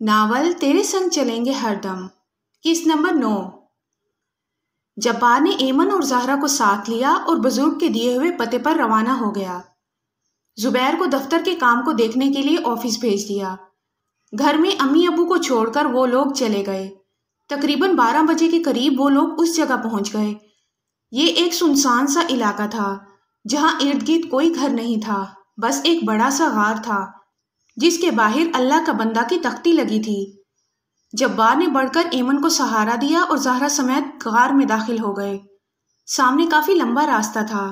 Novel تیرے سنگ چلیں گے ہر دم، قسط نمبر 9۔ جبار نے ایمن اور زہرا کو ساتھ لیا اور بزرگ کے دیے ہوئے پتے پر روانہ ہو گیا۔ زبیر کو دفتر کے کام کو دیکھنے کے لیے آفس بھیج دیا۔ گھر میں امی ابو کو چھوڑ کر وہ لوگ چلے گئے۔ تقریباً 12 بجے کے قریب وہ لوگ اس جگہ پہنچ گئے۔ یہ ایک سنسان سا علاقہ تھا جہاں ارد گرد کوئی گھر نہیں تھا، بس ایک بڑا سا غار تھا جس کے باہر اللہ کا بندہ کی تختی لگی تھی۔ جبار نے بڑھ کر ایمن کو سہارا دیا اور زہرا سمیت غار میں داخل ہو گئے۔ سامنے کافی لمبا راستہ تھا۔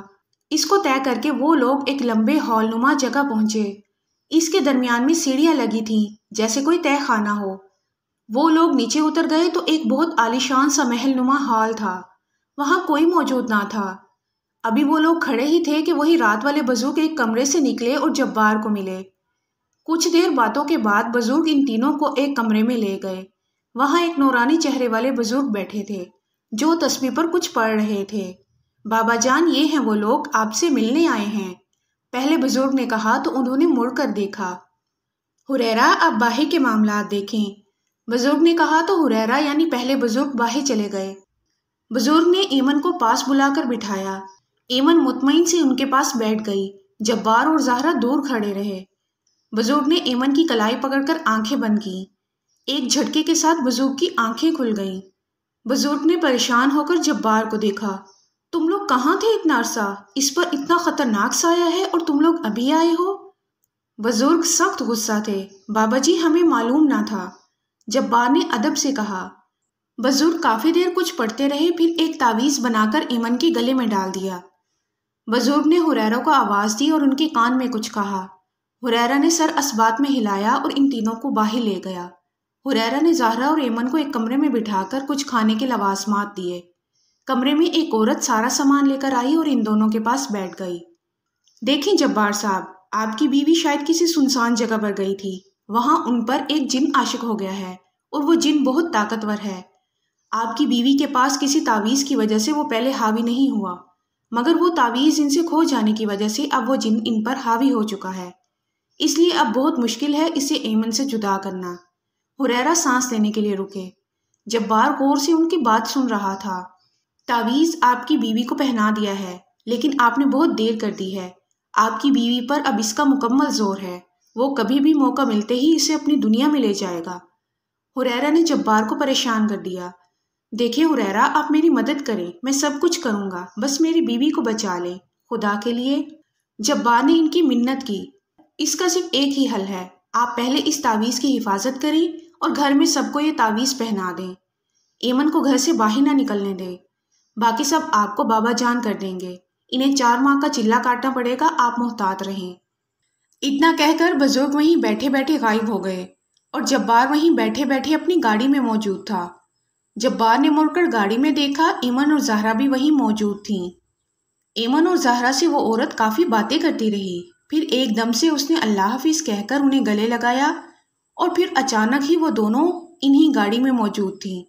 اس کو طے کر کے وہ لوگ ایک لمبے ہال نما جگہ پہنچے۔ اس کے درمیان میں سیڑھیاں لگی تھیں جیسے کوئی تہہ خانہ ہو۔ وہ لوگ نیچے اتر گئے تو ایک بہت عالیشان سا محل نما ہال تھا۔ وہاں کوئی موجود نہ تھا۔ ابھی وہ لوگ کھڑے ہی تھے کہ وہی رات والے بزرگ ایک کمرے سے نکلے اور جبار کو ملے۔ کچھ دیر باتوں کے بعد بزرگ ان تینوں کو ایک کمرے میں لے گئے۔ وہاں ایک نورانی چہرے والے بزرگ بیٹھے تھے جو تسبیح پر کچھ پڑھ رہے تھے۔ بابا جان، یہ ہیں وہ لوگ، آپ سے ملنے آئے ہیں، پہلے بزرگ نے کہا تو انہوں نے مڑ کر دیکھا۔ ہریرہ، آپ باہر کے معاملات دیکھیں، بزرگ نے کہا تو ہریرہ یعنی پہلے بزرگ باہر چلے گئے۔ بزرگ نے ایمن کو پاس بلا کر بٹھایا۔ ایمن مطمئن سے ان کے پاس بیٹھ گئی۔ جبار اور زہرا دور کھڑے رہے۔ بزرگ نے ایمن کی کلائی پکڑ کر آنکھیں بند کی۔ ایک جھٹکے کے ساتھ بزرگ کی آنکھیں کھل گئیں۔ بزرگ نے پریشان ہو کر جبار کو دیکھا۔ تم لوگ کہاں تھے اتنا عرصہ؟ اس پر اتنا خطرناک سایہ ہے اور تم لوگ ابھی آئے ہو؟ بزرگ سخت غصہ تھے۔ بابا جی، ہمیں معلوم نہ تھا، جبار نے ادب سے کہا۔ بزرگ کافی دیر کچھ پڑھتے رہے، پھر ایک تعویذ بنا کر ایمن کے گلے میں ڈال دیا۔ بزرگ نے ہریرہ کو آواز دی اور ان کے کان میں کچھ کہا۔ ہریرہ نے سر اسبات میں ہلایا اور ان تینوں کو باہر لے گیا۔ ہریرہ نے زہرا اور ایمن کو ایک کمرے میں بٹھا کر کچھ کھانے کے لوازمات دیے۔ کمرے میں ایک عورت سارا سامان لے کر آئی اور ان دونوں کے پاس بیٹھ گئی۔ دیکھیں جبار صاحب، آپ کی بیوی شاید کسی سنسان جگہ پر گئی تھی۔ وہاں ان پر ایک جن عاشق ہو گیا ہے اور وہ جن بہت طاقتور ہے۔ آپ کی بیوی کے پاس کسی تعویذ کی وجہ سے وہ پہلے حاوی نہیں ہوا، مگر وہ تعویذ ان سے کھو جانے کی وجہ سے اب وہ جن ان پر حاوی ہو چکا ہے، اس لیے اب بہت مشکل ہے اسے ایمن سے جدا کرنا۔ ہریرہ سانس لینے کے لیے رکے۔ جبار غور سے ان کی بات سن رہا تھا۔ تعویذ آپ کی بیوی کو پہنا دیا ہے، لیکن آپ نے بہت دیر کر دی ہے۔ آپ کی بیوی پر اب اس کا مکمل زور ہے۔ وہ کبھی بھی موقع ملتے ہی اسے اپنی دنیا میں لے جائے گا۔ ہریرہ نے جبار کو پریشان کر دیا۔ دیکھیں ہریرہ، آپ میری مدد کریں، میں سب کچھ کروں گا، بس میری بیوی کو بچا لیں، خدا کے لیے۔ جبار نے ان کی منت کی۔ اس کا صرف ایک ہی حل ہے، آپ پہلے اس تعویذ کی حفاظت کریں اور گھر میں سب کو یہ تعویذ پہنا دیں۔ ایمن کو گھر سے باہر نہ نکلنے دیں۔ باقی سب آپ کو بابا جان کر دیں گے۔ انہیں 4 ماہ کا چلہ کاٹنا پڑے گا، آپ محتاط رہیں۔ اتنا کہہ کر بزرگ وہیں بیٹھے بیٹھے غائب ہو گئے اور جبار وہیں بیٹھے بیٹھے اپنی گاڑی میں موجود تھا۔ جبار نے مڑ کر گاڑی میں دیکھا، ایمن اور زہرا بھی وہیں موجود تھیں۔ ایمن اور زہرا سے وہ عورت کافی باتیں کرتی رہی، پھر ایک دم سے اس نے اللہ حافظ کہہ کر انہیں گلے لگایا اور پھر اچانک ہی وہ دونوں انہی گاڑی میں موجود تھیں۔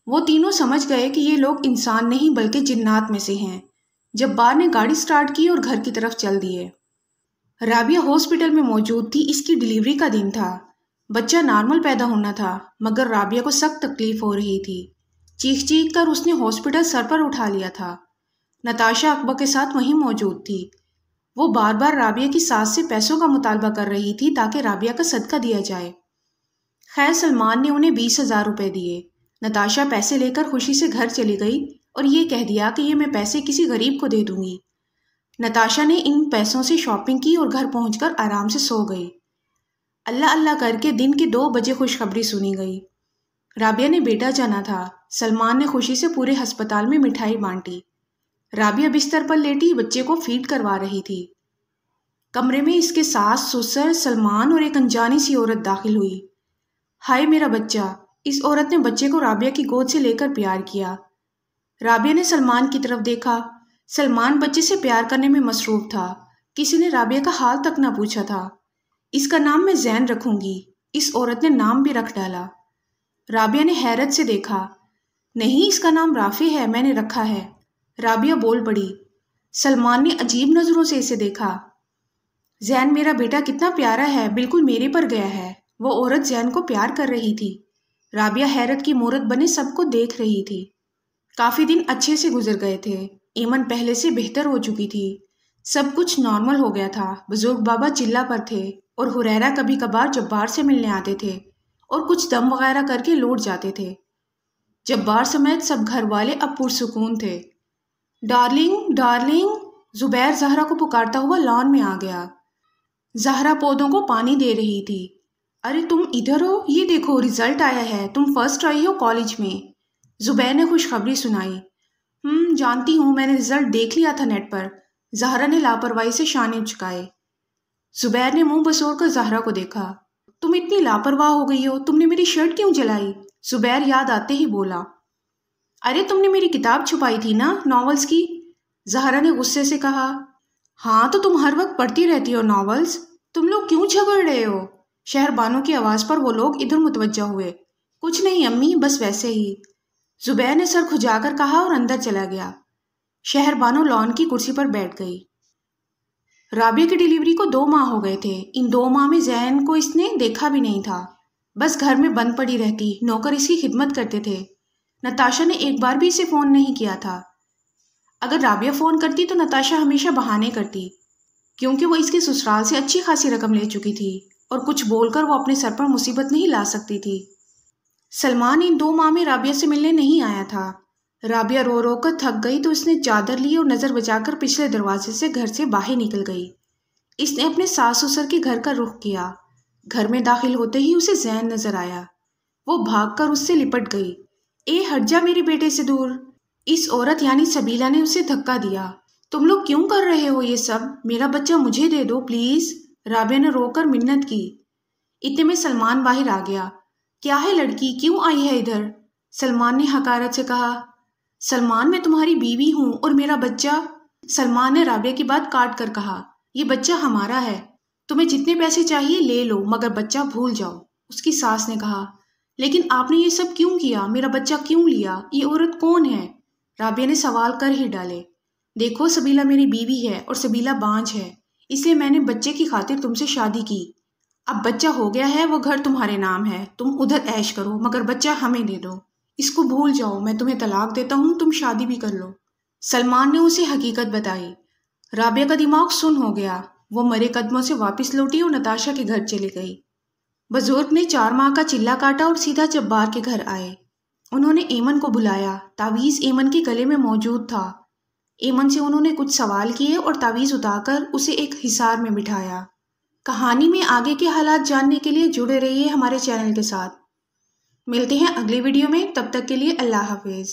وہ تینوں سمجھ گئے کہ یہ لوگ انسان نہیں بلکہ جنات میں سے ہیں۔ جبار نے گاڑی سٹارٹ کی اور گھر کی طرف چل دیے۔ رابعہ ہاسپٹل میں موجود تھی۔ اس کی ڈیلیوری کا دن تھا۔ بچہ نارمل پیدا ہونا تھا، مگر رابعہ کو سخت تکلیف ہو رہی تھی۔ چیخ چیخ کر اس نے ہاسپٹل سر پر اٹھا لیا تھا۔ نتاشا اقبا کے ساتھ وہیں موجود تھی۔ وہ بار بار رابعہ کی ساس سے پیسوں کا مطالبہ کر رہی تھی تاکہ رابعہ کا صدقہ دیا جائے۔ خیر سلمان نے انہیں 20,000 روپے دیے۔ نتاشا پیسے لے کر خوشی سے گھر چلی گئی اور یہ کہہ دیا کہ یہ میں پیسے کسی غریب کو دے دوں گی۔ نتاشا نے ان پیسوں سے شاپنگ کی اور گھر پہنچ کر آرام سے سو گئی۔ اللہ اللہ کر کے دن کے 2 بجے خوشخبری سنی گئی۔ رابعہ نے بیٹا جانا تھا۔ سلمان نے خوشی سے پورے ہسپتال میں مٹھائی بانٹی۔ رابعہ بستر پر لیٹی بچے کو فیڈ کروا رہی تھی۔ کمرے میں اس کے ساس، سسر، سلمان اور ایک انجانی سی عورت داخل ہوئی۔ ہائے میرا بچہ! اس عورت نے بچے کو رابعہ کی گود سے لے کر پیار کیا۔ رابعہ نے سلمان کی طرف دیکھا۔ سلمان بچے سے پیار کرنے میں مصروف تھا۔ کسی نے رابعہ کا حال تک نہ پوچھا تھا۔ اس کا نام میں زین رکھوں گی، اس عورت نے نام بھی رکھ ڈالا۔ رابعہ نے حیرت سے دیکھا۔ نہیں، اس کا نام رافع ہے، میں نے رکھا ہے۔ رابعہ بول پڑی۔ سلمان نے عجیب نظروں سے اسے دیکھا۔ زین میرا بیٹا کتنا پیارا ہے، بالکل میرے پر گیا ہے۔ وہ عورت زین کو پیار کر رہی تھی۔ رابعہ حیرت کی مورت بنے سب کو دیکھ رہی تھی۔ کافی دن اچھے سے گزر گئے تھے۔ ایمن پہلے سے بہتر ہو چکی تھی۔ سب کچھ نارمل ہو گیا تھا۔ بزرگ بابا چلہ پر تھے اور حریرہ کبھی کبھار جبار سے ملنے آتے تھے اور کچھ دم وغیرہ کر کے لوٹ جاتے تھے۔ جبار سمیت سب گھر والے اب پرسکون تھے۔ ڈارلنگ ڈارلنگ، زبیر زہرا کو پکارتا ہوا لان میں آ گیا۔ زہرا پودوں کو پانی دے رہی تھی۔ ارے تم ادھر ہو، یہ دیکھو رزلٹ آیا ہے، تم فرسٹ آئی ہو کالج میں۔ زبیر نے خوشخبری سنائی۔ جانتی ہوں، میں نے رزلٹ دیکھ لیا تھا نیٹ پر۔ زہرا نے لاپرواہی سے شانے جھکائے۔ زبیر نے منہ بسوڑ کر زہرا کو دیکھا۔ تم اتنی لاپرواہ ہو گئی ہو، تم نے میری شرٹ کیوں جلائی؟ زبیر یاد آتے ہی بولا۔ ارے تم نے میری کتاب چھپائی تھی نا، ناولز کی؟ زہرا نے غصے سے کہا۔ ہاں تو تم ہر وقت پڑھتی رہتی ہو ناولز، تم لوگ کیوں جھگڑ رہے ہو؟ شہر بانو کی آواز پر وہ لوگ ادھر متوجہ ہوئے۔ کچھ نہیں امی، بس ویسے ہی، زبیر نے سر کھجا کر کہا اور اندر چلا گیا۔ شہر بانو لان کی کرسی پر بیٹھ گئی۔ رابعہ کی ڈیلیوری کو 2 ماہ ہو گئے تھے۔ ان 2 ماہ میں زین کو اس نے دیکھا بھی نہیں تھا، بس گھر میں بند پڑی رہتی، نوکر اس کی خدمت کرتے تھے۔ نتاشا نے ایک بار بھی اسے فون نہیں کیا تھا۔ اگر رابعہ فون کرتی تو نتاشا ہمیشہ بہانے کرتی، کیونکہ وہ اس کے سسرال سے اچھی خاصی رقم لے چکی تھی اور کچھ بول کر وہ اپنے سر پر مصیبت نہیں لا سکتی تھی۔ سلمان ان 2 ماہ میں رابعہ سے ملنے نہیں آیا تھا۔ رابعہ رو رو کر تھک گئی تو اس نے چادر لی اور نظر بچا کر پچھلے دروازے سے گھر سے باہر نکل گئی۔ اس نے اپنے ساس سسر کے گھر کا رخ کیا۔ گھر میں داخل ہوتے ہی اسے زین نظر آیا۔ وہ بھاگ کر اس سے لپٹ گئی۔ اے ہٹ جا میرے بیٹے سے دور۔ اس عورت یعنی سبیلہ نے اسے دھکا دیا۔ تم لوگ کیوں کر رہے ہو یہ سب؟ میرا بچہ مجھے دے دو پلیز، رابعہ نے رو کر منت کی۔ اتنے میں سلمان باہر آ گیا۔ کیا ہے لڑکی، کیوں آئی ہے ادھر؟ سلمان نے حقارت سے کہا۔ سلمان میں تمہاری بیوی ہوں اور میرا بچہ، سلمان نے رابعہ کی بات کاٹ کر کہا، یہ بچہ ہمارا ہے، تمہیں جتنے پیسے چاہیے لے لو مگر بچہ بھول جاؤ۔ اس کی ساس نے کہا، لیکن آپ نے یہ سب کیوں کیا؟ میرا بچہ کیوں لیا؟ یہ عورت کون ہے؟ رابعہ نے سوال کر ہی ڈالے۔ دیکھو سبیلہ میری بیوی ہے اور سبیلہ بانجھ ہے، اس لیے میں نے بچے کی خاطر تم سے شادی کی۔ اب بچہ ہو گیا ہے، وہ گھر تمہارے نام ہے، تم ادھر عیش کرو مگر بچہ ہمیں دے دو۔ اس کو بھول جاؤ، میں تمہیں طلاق دیتا ہوں، تم شادی بھی کر لو۔ سلمان نے اسے حقیقت بتائی۔ رابعہ کا دماغ سن ہو گیا۔ وہ مرے قدموں سے واپس لوٹی اور نتاشا کے گھر چلی گئی۔ بزرگ نے 4 ماہ کا چلہ کاٹا اور سیدھا جبار کے گھر آئے۔ انہوں نے ایمن کو بلایا۔ تعویذ ایمن کے گلے میں موجود تھا۔ ایمن سے انہوں نے کچھ سوال کیے اور تعویذ اتار کر اسے ایک حصار میں بٹھایا۔ کہانی میں آگے کے حالات جاننے کے لیے جڑے رہیے ہمارے چینل کے ساتھ۔ ملتے ہیں اگلی ویڈیو میں، تب تک کے لیے اللہ حافظ۔